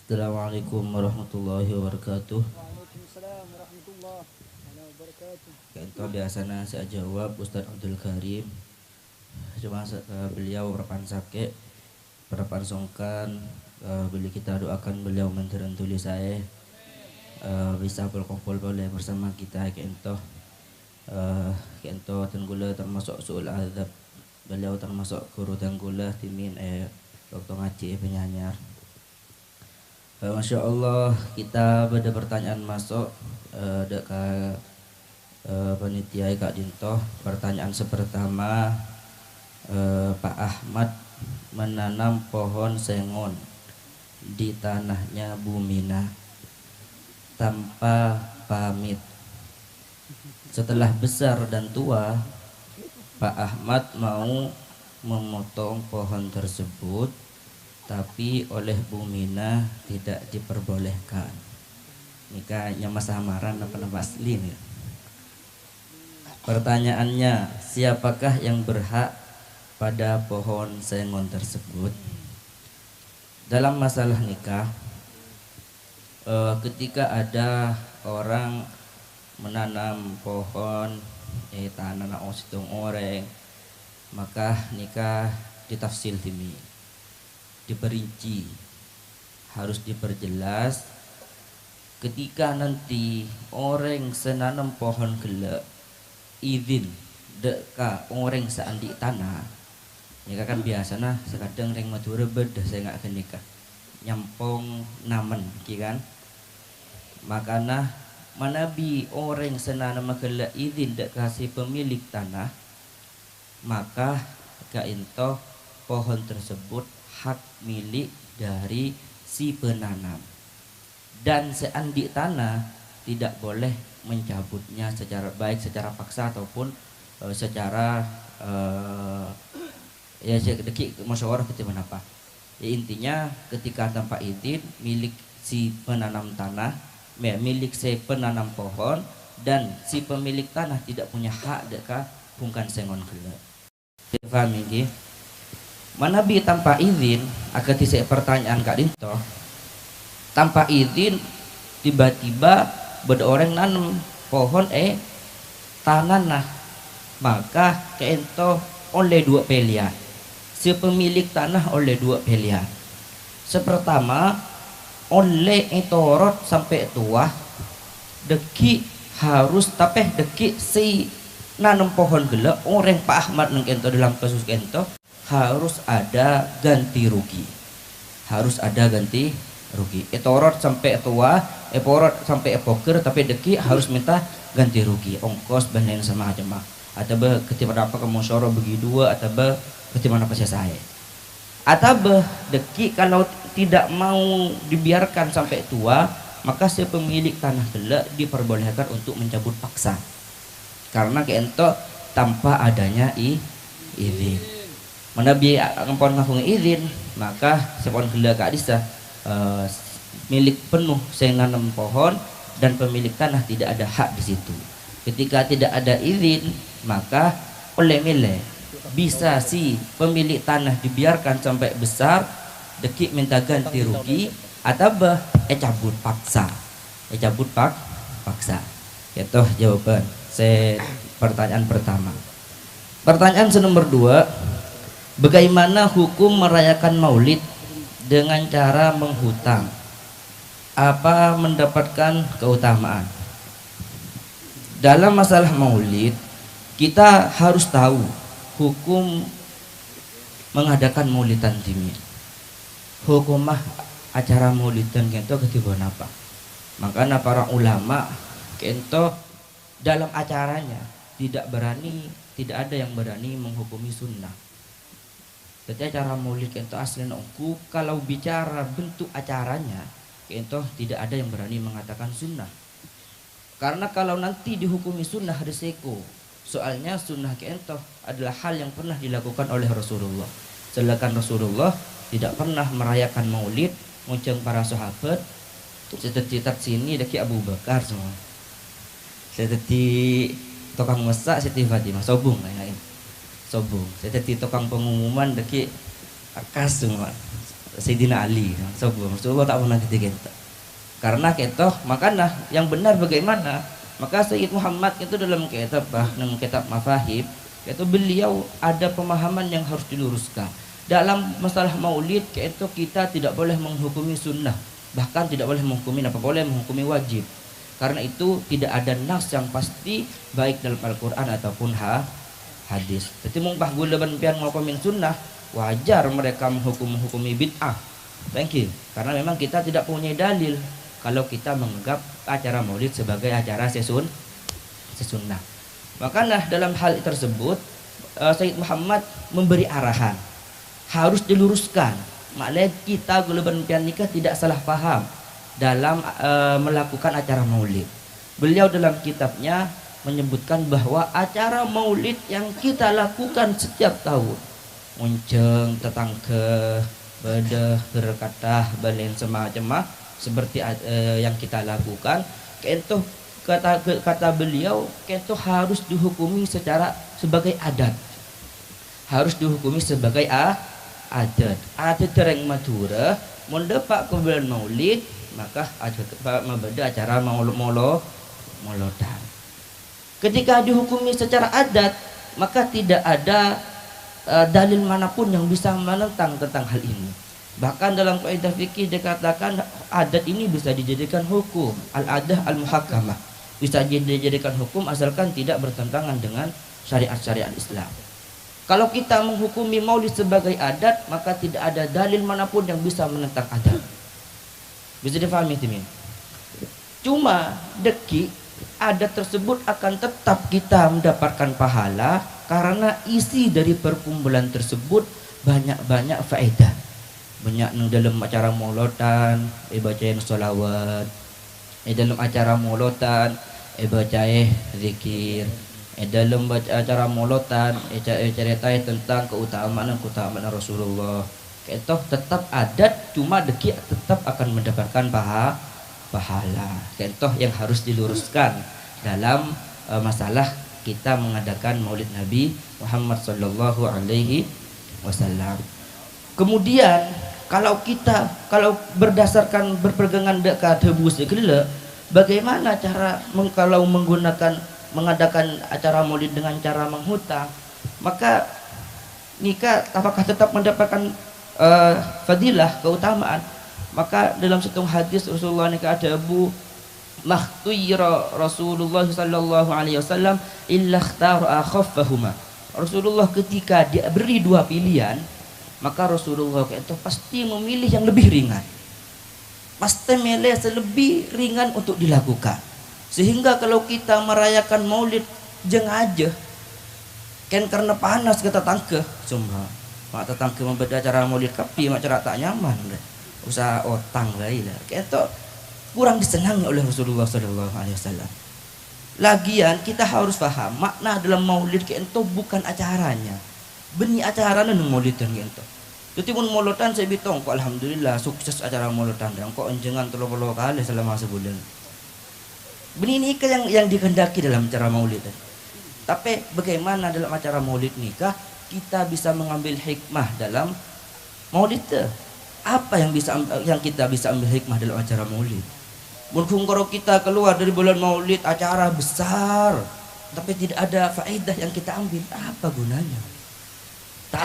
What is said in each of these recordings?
Assalamualaikum warahmatullahi wabarakatuh. Waalaikumsalam warahmatullahi wabarakatuh. Kento biasanya saya jawab Ustadz Abdul Karim. Cuma beliau berpan sakit, berpan songkan. Bila kita doakan beliau menturun tulis saya bisa berkumpul boleh bersama kita Kento. Kento tenggula termasuk suul azab. Beliau termasuk guru tenggula timin Dr. Ngaci penyanyar. Masya Allah, kita pada pertanyaan masuk dekat panitia Kak Dinto. Pertanyaan pertama, Pak Ahmad menanam pohon sengon di tanahnya Bumina tanpa pamit. Setelah besar dan tua, Pak Ahmad mau memotong pohon tersebut, tapi oleh Bumina tidak diperbolehkan. Ini kayaknya mas samaran apa nama asli nih. Pertanyaannya, siapakah yang berhak pada pohon sengon tersebut? Dalam masalah nikah, ketika ada orang menanam pohon tanah situng oreng, maka nikah ditafsil timi, diperinci, harus diperjelas. Ketika nanti orang senanam pohon gelap izin deka orang seandi tanah, nikah kan biasa nah sekadang reng madura bedah saya nggak akan nikah nyampong namen kan, makana manabi orang senanam gelap izin dek kasih pemilik tanah, maka kainto pohon tersebut hak milik dari si penanam, dan seandi tanah tidak boleh mencabutnya secara baik secara paksa ataupun secara ya sedikit musyawarah ketika apa ya, intinya ketika tanpa izin milik si penanam tanah, milik si penanam pohon, dan si pemilik tanah tidak punya hak deka bungkan sengon gelap. Paham ini? Manabi tanpa izin, akan saya pertanyaan Kak Dinto, tanpa izin tiba-tiba beda orang nanam pohon tanah nah, maka kento oleh dua pilihan, si pemilik tanah oleh dua pilihan. Sepertama, oleh etorot sampai tua deki harus tapi deki si nanam pohon gelap orang Pak Ahmad kento dalam kasus kento harus ada ganti rugi, harus ada ganti rugi. Etorot sampai tua, eporot sampai epoker, tapi deki harus minta ganti rugi, ongkos banding sama aja mah. Atau ketika apa kamu soro bagi dua, atau ketika apa saya. Atau deki kalau tidak mau dibiarkan sampai tua, maka si pemilik tanah gelap diperbolehkan untuk mencabut paksa. Karena kento tanpa adanya izin. Menabi ampun ngakung izin, maka sepon gelap kak disa milik penuh saya nanam pohon, dan pemilik tanah tidak ada hak di situ. Ketika tidak ada izin, maka oleh milih bisa si pemilik tanah dibiarkan sampai besar, dekik minta ganti rugi, atau cabut paksa, cabut paksa. Itu jawaban saya pertanyaan pertama. Pertanyaan nomor 2, bagaimana hukum merayakan Maulid dengan cara menghutang? Apa mendapatkan keutamaan? Dalam masalah Maulid, kita harus tahu hukum mengadakan maulidan timir. Hukumah acara maulidan kento ketiba apa? Makanya para ulama kento dalam acaranya tidak ada yang berani menghukumi sunnah. Jadi acara maulid kento asli nongku, kalau bicara bentuk acaranya kento tidak ada yang berani mengatakan sunnah. Karena kalau nanti dihukumi sunnah resiko. Soalnya sunnah kento adalah hal yang pernah dilakukan oleh Rasulullah. Sedangkan Rasulullah tidak pernah merayakan maulid ngunceng para sahabat. Cetet-cetet sini daki Abu Bakar semua. Cetet tukang masak Siti Fatimah sobung lain. Sobung. Cetet tukang pengumuman daki akas semua. Sayyidina Ali. Rasulullah tak pernah ketika itu. Karena ketoh makana yang benar bagaimana? Maka Sayyid Muhammad itu dalam kitab Mafahim itu beliau ada pemahaman yang harus diluruskan. Dalam masalah maulid itu kita tidak boleh menghukumi sunnah, bahkan tidak boleh menghukumi apa boleh menghukumi wajib. Karena itu tidak ada nas yang pasti baik dalam Al-Qur'an ataupun hadis. Jadi mumpah gula pian nghukumin sunnah, wajar mereka menghukumi bid'ah. Thank you. Karena memang kita tidak punya dalil kalau kita menganggap acara maulid sebagai acara sesunnah. Makanya dalam hal tersebut Sayyid Muhammad memberi arahan harus diluruskan. Maknanya kita guluban pian nikah tidak salah paham dalam melakukan acara maulid. Beliau dalam kitabnya menyebutkan bahwa acara maulid yang kita lakukan setiap tahun, munceng, tetangke, bedah, berkatah, balen semacam seperti yang kita lakukan, itu kata beliau, itu harus dihukumi sebagai adat, harus dihukumi sebagai adat. Adat tereng Madura, mendepak ke bulan Maulid, maka ada acara molodan. Ketika dihukumi secara adat, maka tidak ada dalil manapun yang bisa menentang tentang hal ini. Bahkan dalam kaidah fikih dikatakan adat ini bisa dijadikan hukum, al-adah al-muhakkamah. Bisa dijadikan hukum asalkan tidak bertentangan dengan syariat-syariat Islam. Kalau kita menghukumi maulid sebagai adat, maka tidak ada dalil manapun yang bisa menentang adat. Bisa difahami Timin? Cuma deki adat tersebut akan tetap kita mendapatkan pahala karena isi dari perkumpulan tersebut banyak-banyak faedah. Banyak dalam acara maulodan bacain sholawat, dalam acara maulodan bacain zikir, dalam acara maulodan cerita tentang keutamaan Rasulullah. Itu tetap adat, cuma deki tetap akan mendapatkan pahala. Itu yang harus diluruskan dalam masalah kita mengadakan Maulid Nabi Muhammad sallallahu alaihi wasallam. Kemudian kalau berdasarkan berpegangan dekat hebus kelila, bagaimana cara kalau mengadakan acara maulid dengan cara menghutang, maka nikah apakah tetap mendapatkan fadilah keutamaan? Maka dalam satu hadis Rasulullah nikah ada Abu Makhtuyra Rasulullah sallallahu alaihi wasallam illa ikhtara akhaffahuma. Rasulullah ketika dia beri dua pilihan, maka Rasulullah itu pasti memilih yang lebih ringan, pasti milih lebih ringan untuk dilakukan. Sehingga kalau kita merayakan maulid jeng aja kan karena panas kita tangke cuma mak tetangke membeda acara maulid kapi mak cara tak nyaman usaha otang lah itu kurang disenangi oleh Rasulullah SAW. Lagian kita harus paham makna dalam maulid itu bukan acaranya, benih acara nang maulidan gitu. Jadi mun maulidan saya bitong kok alhamdulillah sukses acara maulidan dan kok enjengan 30 kali selama sebulan. Benih nikah yang dikehendaki dalam acara maulid. Tapi bagaimana dalam acara maulid nikah kita bisa mengambil hikmah dalam maulid? Apa yang kita bisa ambil hikmah dalam acara maulid? Mungkin kalau kita keluar dari bulan maulid acara besar tapi tidak ada faedah yang kita ambil, apa gunanya? Tak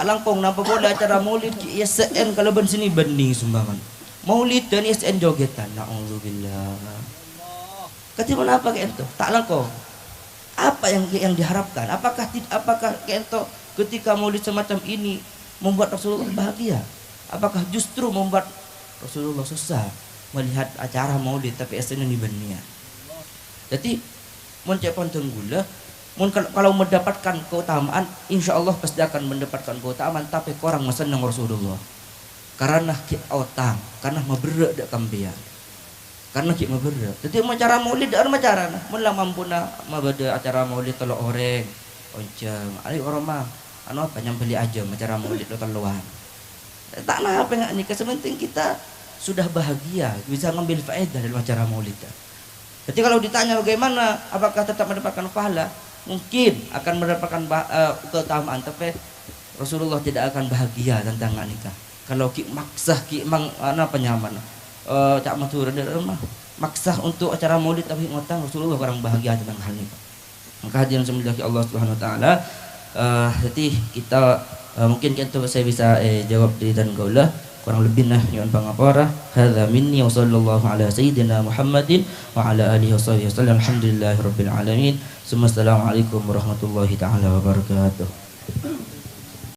langkong nampak boleh acara maulid ISN kalau ben sini bening sumbangan maulid dan ISN jogetan, na'udzubillah. Ketimbang apa kayak itu? Tak langkong. Apa yang diharapkan? Apakah kayak itu ketika maulid semacam ini membuat Rasulullah bahagia? Apakah justru membuat Rasulullah susah melihat acara maulid tapi ISN di benia? Jadi mencepan tenggula kalau mendapatkan keutamaan, insya Allah pasti akan mendapatkan keutamaan. Tapi korang masenang Rasulullah karena otang, karena maberak dak kambian, karena kita maberak. Jadi acara maulid ada acara, mula mampu nak mabada acara maulid telok oreng, onceng, ali orang mah, anu apa yang beli aja acara maulid lo teluan. Tak nah apa nggak nikah, sementing kita sudah bahagia bisa ngambil faedah dari acara maulid. Jadi kalau ditanya bagaimana, apakah tetap mendapatkan pahala? Mungkin akan mendapatkan keutamaan, tapi Rasulullah tidak akan bahagia tentang nikah. Kalau ki maksah ki mang ana penyaman cak matur dari rumah maksah untuk acara maulid tapi ngotang Rasulullah orang bahagia tentang hal ini. Maka hadirin semoga Allah Subhanahu wa taala jadi kita mungkin kita saya bisa jawab di dan gaulah kurang lebih nah nyuwun pangapura hadza minni wa sallallahu ala sayyidina Muhammadin wa ala alihi wasallam alhamdulillahirabbil alamin. Assalamualaikum warahmatullahi taala wabarakatuh.